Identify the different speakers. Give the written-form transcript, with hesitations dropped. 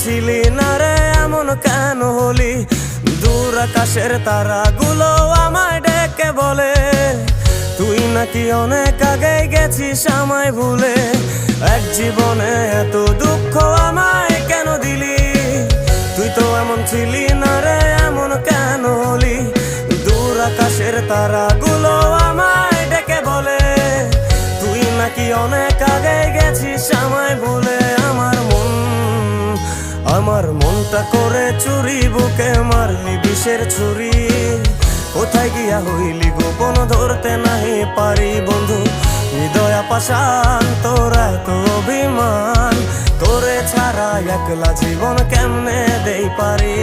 Speaker 1: ছিলি না রে এমন কেন হলি? দূর আকাশের তারাগুলো আমায় ডেকে বলে তুই নাকি অনেক আগে গেছিস আমায় ভুলে। এক জীবনে এত দুঃখ আমায় কেন দিলি? তুই তো এমন ছিলি না রে এমন কেন হলি? দূর আকাশের তারাগুলো আমায় ডেকে বলে তুই নাকি অনেক আগে গেছিস আমায় ভুলে। আমার মনটা করে চুরি, বুকে মারলি বিষের ছুরি। কোথায় গিয়া হইলি গোপন ধরতে নাহি পারি বন্ধু। হৃদয় পাষাণ তোর এত অভিমান, তোরে ছাড়া একলা জীবন কেমনে দেই পারি।